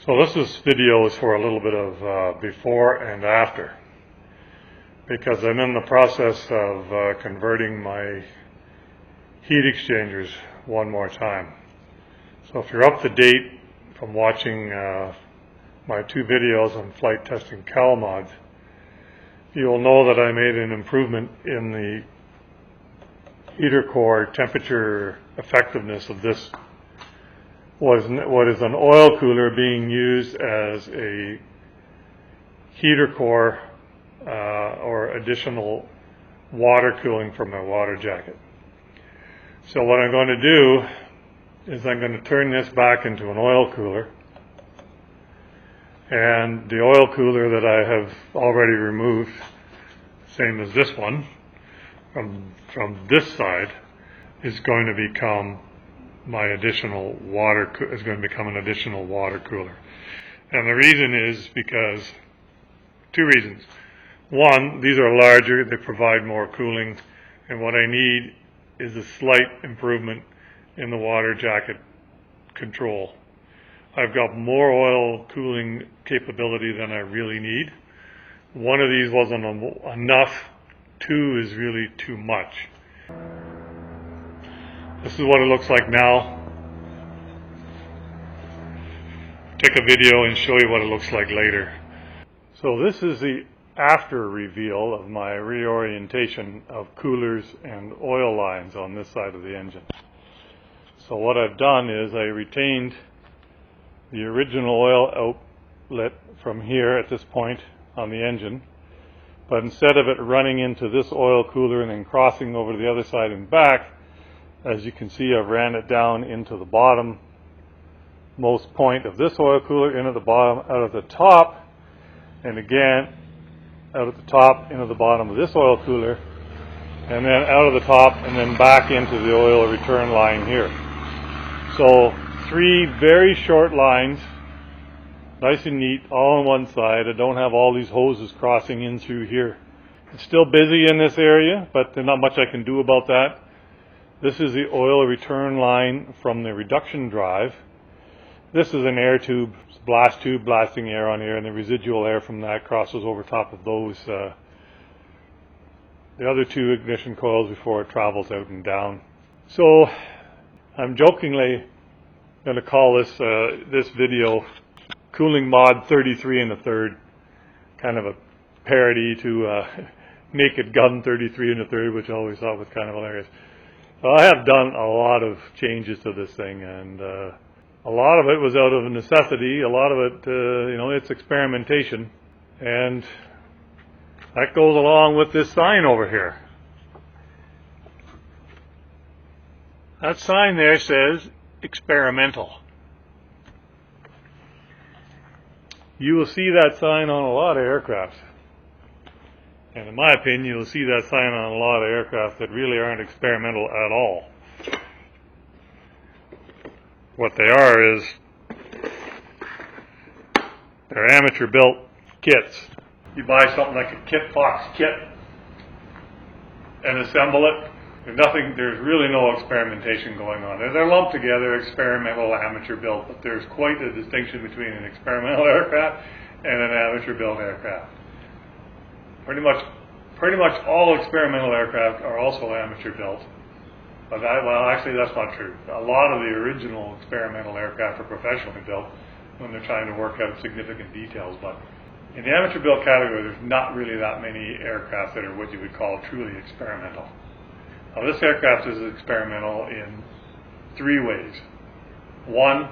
So this video is for a little bit of before and after, because I'm in the process of converting my heat exchangers one more time. So if you're up to date from watching my two videos on flight testing cal mods, you'll know that I made an improvement in the heater core temperature effectiveness of this. What is an oil cooler being used as a heater core or additional water cooling for my water jacket. So what I'm going to do is I'm going to turn this back into an oil cooler, and the oil cooler that I have already removed, same as this one, from this side, is going to become my additional water, is going to become an additional water cooler. And the reason is because, two reasons. One, these are larger, they provide more cooling, and what I need is a slight improvement in the water jacket control. I've got more oil cooling capability than I really need. One of these wasn't enough, two is really too much. This is what it looks like now. Take a video and show you what it looks like later. So this is the after reveal of my reorientation of coolers and oil lines on this side of the engine. So what I've done is I retained the original oil outlet from here at this point on the engine, but instead of it running into this oil cooler and then crossing over to the other side and back, as you can see, I've ran it down into the bottom most point of this oil cooler, into the bottom, out of the top, and again out of the top into the bottom of this oil cooler, and then out of the top and then back into the oil return line here. So three very short lines, nice and neat, all on one side. I don't have all these hoses crossing in through here. It's still busy in this area, but there's not much I can do about that. This is the oil return line from the reduction drive. This is an air tube, blast tube blasting air on here, and the residual air from that crosses over top of those, the other two ignition coils before it travels out and down. So I'm jokingly going to call this video Cooling Mod 33 1/3, kind of a parody to Naked Gun 33 1/3, which I always thought was kind of hilarious. So I have done a lot of changes to this thing, and a lot of it was out of necessity. A lot of it, it's experimentation, and that goes along with this sign over here. That sign there says experimental. You will see that sign on a lot of aircraft. And in my opinion, you'll see that sign on a lot of aircraft that really aren't experimental at all. What they are is they're amateur built kits. You buy something like a kit box kit and assemble it. There's really no experimentation going on. They're lumped together, experimental, amateur built, but there's quite a distinction between an experimental aircraft and an amateur built aircraft. Pretty much all experimental aircraft are also amateur built. But actually that's not true. A lot of the original experimental aircraft are professionally built when they're trying to work out significant details. But in the amateur built category, there's not really that many aircraft that are what you would call truly experimental. Now this aircraft is experimental in three ways. One,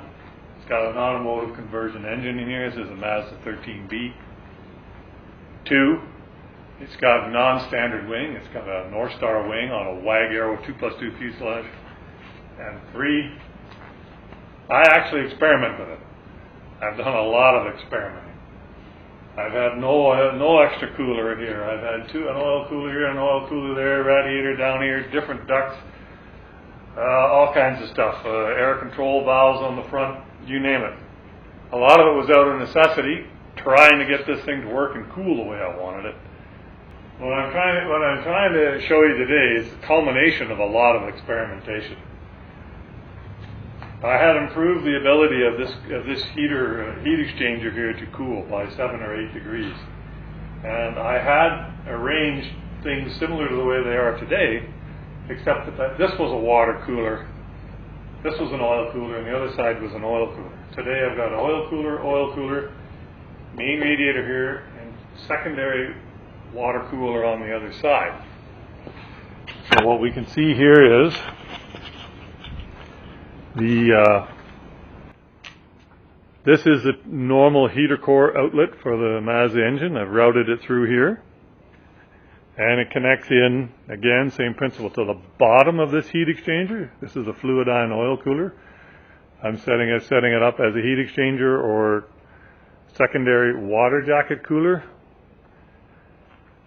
it's got an automotive conversion engine in here. This is a Mazda 13B. Two, it's got a non-standard wing. It's got a North Star wing on a Wag-Aero 2+2 fuselage. And three, I actually experiment with it. I've done a lot of experimenting. I've had no extra cooler in here. I've had an oil cooler here, an oil cooler there, radiator down here, different ducts, all kinds of stuff. Air control valves on the front, you name it. A lot of it was out of necessity, trying to get this thing to work and cool the way I wanted it. What I'm trying to show you today is the culmination of a lot of experimentation. I had improved the ability of this heat exchanger here to cool by 7 or 8 degrees, and I had arranged things similar to the way they are today, except that this was a water cooler, this was an oil cooler, and the other side was an oil cooler. Today I've got an oil cooler, main radiator here, and secondary water cooler on the other side. So what we can see here is this is a normal heater core outlet for the Mazda engine. I've routed it through here, and it connects in, again, same principle, to the bottom of this heat exchanger. This is a fluidine oil cooler. I'm setting it up as a heat exchanger or secondary water jacket cooler.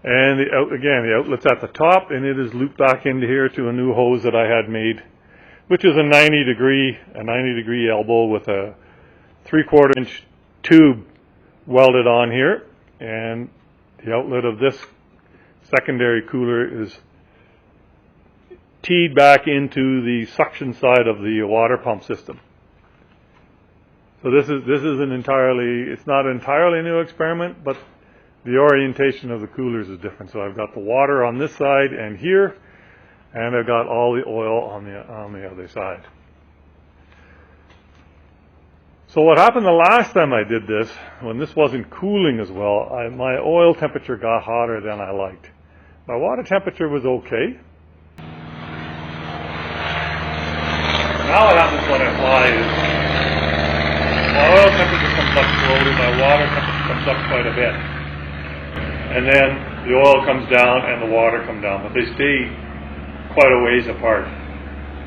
And the outlet's at the top, and it is looped back into here to a new hose that I had made, which is a 90 degree elbow with a 3/4 inch tube welded on here, and the outlet of this secondary cooler is teed back into the suction side of the water pump system. So this is it's not an entirely new experiment, but the orientation of the coolers is different. So I've got the water on this side and here, and I've got all the oil on the other side. So what happened the last time I did this, when this wasn't cooling as well, my oil temperature got hotter than I liked. My water temperature was okay. Now what happens when I fly is my oil temperature comes up slowly, my water temperature comes up quite a bit. And then the oil comes down and the water come down, but they stay quite a ways apart.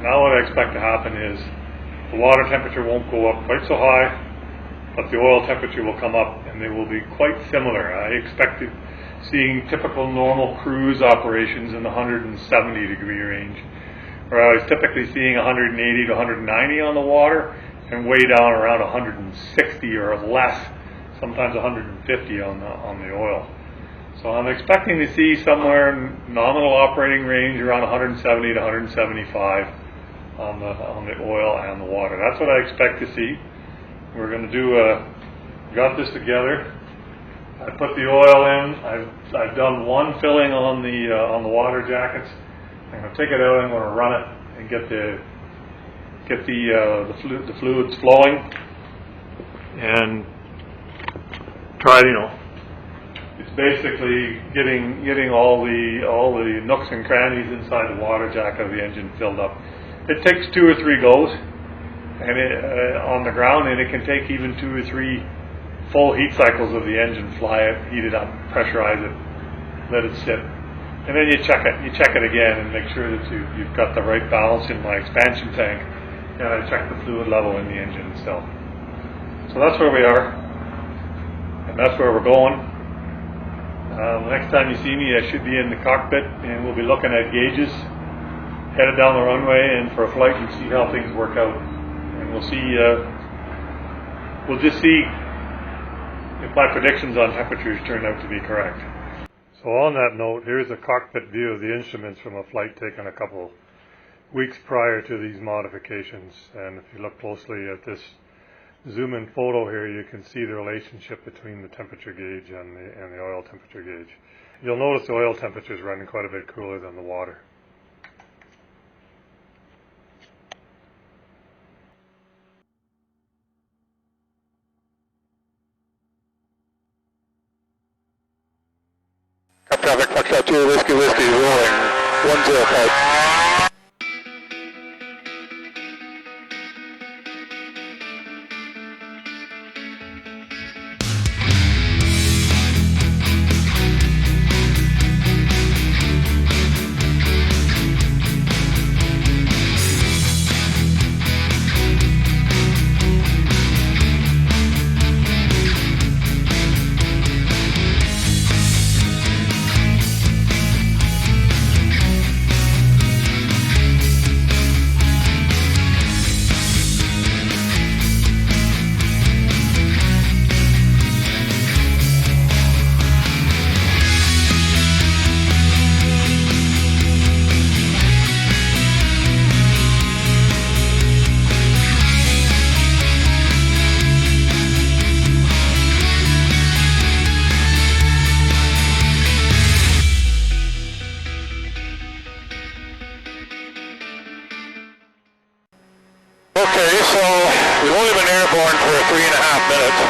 Now what I expect to happen is the water temperature won't go up quite so high, but the oil temperature will come up, and they will be quite similar. I expected seeing typical normal cruise operations in the 170 degree range, where I was typically seeing 180 to 190 on the water and way down around 160 or less, sometimes 150 on the oil. So I'm expecting to see somewhere in nominal operating range around 170 to 175 on the oil and the water. That's what I expect to see. We're going to got this together. I put the oil in. I've done one filling on the water jackets. I'm going to take it out. I'm going to run it and get the fluids flowing, and try it's basically getting all the nooks and crannies inside the water jacket of the engine filled up. It takes 2 or 3 goes, and on the ground, and it can take even 2 or 3 full heat cycles of the engine. Fly it, heat it up, pressurize it, let it sit, and then you check it. You check it again and make sure that you've got the right balance in my expansion tank, and I check the fluid level in the engine itself. So that's where we are, and that's where we're going. The next time you see me, I should be in the cockpit, and we'll be looking at gauges, headed down the runway and for a flight, and see how things work out. And we'll see. We'll just see if my predictions on temperatures turn out to be correct. So on that note, here's a cockpit view of the instruments from a flight taken a couple weeks prior to these modifications. And if you look closely at this zoom-in photo here, you can see the relationship between the temperature gauge and the oil temperature gauge. You'll notice the oil temperature is running quite a bit cooler than the water. Traffic, Foxtrot 2, Whiskey, rolling, 105. airborne for 3.5 minutes.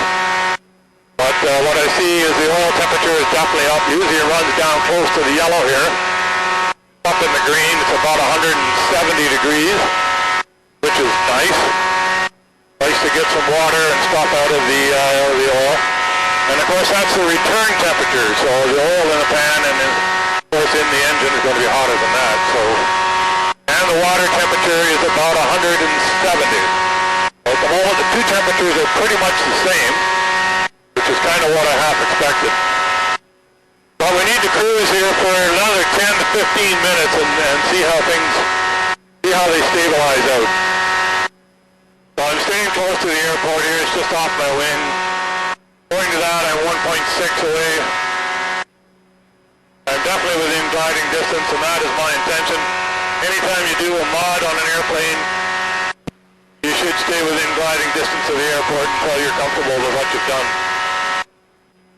But what I see is the oil temperature is definitely up. Usually it runs down close to the yellow here. Up in the green, it's about 170 degrees, which is nice. Nice to get some water and stuff out of the oil. And of course that's the return temperature, so the oil in the pan and then of course in the engine is going to be hotter than that. So, and the water temperature is about 170. At the moment the two temperatures are pretty much the same, which is kind of what I half expected. But we need to cruise here for another 10 to 15 minutes and see how they stabilize out. So I'm staying close to the airport here, it's just off my wing. Going to that, I'm 1.6 away. I'm definitely within gliding distance, and that is my intention. Anytime you do a mod on an airplane, you should stay within gliding distance of the airport until you're comfortable with what you've done.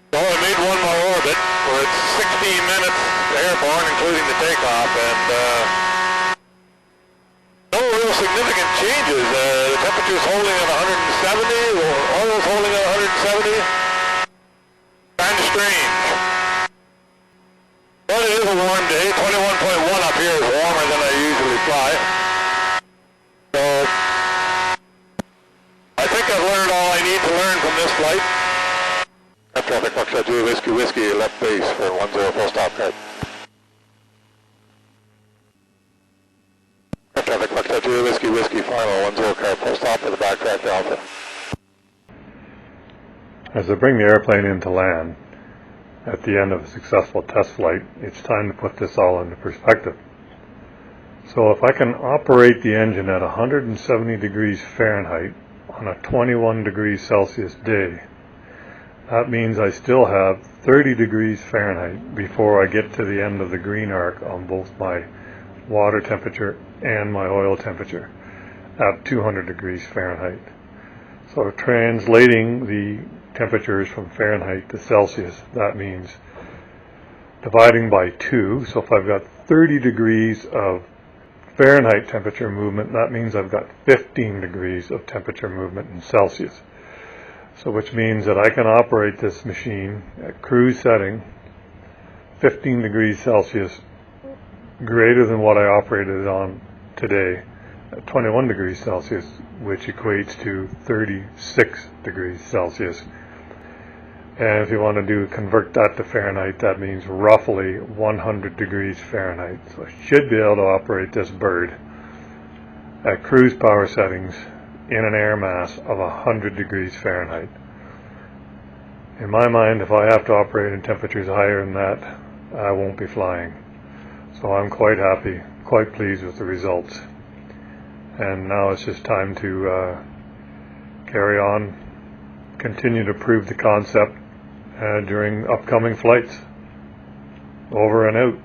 So I made one more orbit, where it's 16 minutes airborne, including the takeoff, and no real significant changes. The temperature's holding at 170, or oil's holding at 170. Kind of strange. But it is a warm day. 21.1 up here is warmer than I usually fly. So I think I've learned all I need to learn from this flight. Traffic Foxtrot 2 Whiskey Whiskey, left base for 10 full stop card. Traffic Foxtrot 2 Whiskey Whiskey, final 10 card, full stop for the backtrack Alpha. As I bring the airplane into land, at the end of a successful test flight, it's time to put this all into perspective. So if I can operate the engine at 170 degrees Fahrenheit on a 21 degrees Celsius day, that means I still have 30 degrees Fahrenheit before I get to the end of the green arc on both my water temperature and my oil temperature at 200 degrees Fahrenheit. So translating the temperatures from Fahrenheit to Celsius, that means dividing by 2. So if I've got 30 degrees of Fahrenheit temperature movement, that means I've got 15 degrees of temperature movement in Celsius. So which means that I can operate this machine at cruise setting 15 degrees Celsius greater than what I operated on today at 21 degrees Celsius, which equates to 36 degrees Celsius. And if you want to convert that to Fahrenheit, that means roughly 100 degrees Fahrenheit. So I should be able to operate this bird at cruise power settings in an air mass of 100 degrees Fahrenheit. In my mind, if I have to operate in temperatures higher than that, I won't be flying. So I'm quite happy, quite pleased with the results. And now it's just time to carry on, continue to prove the concept during upcoming flights. Over and out.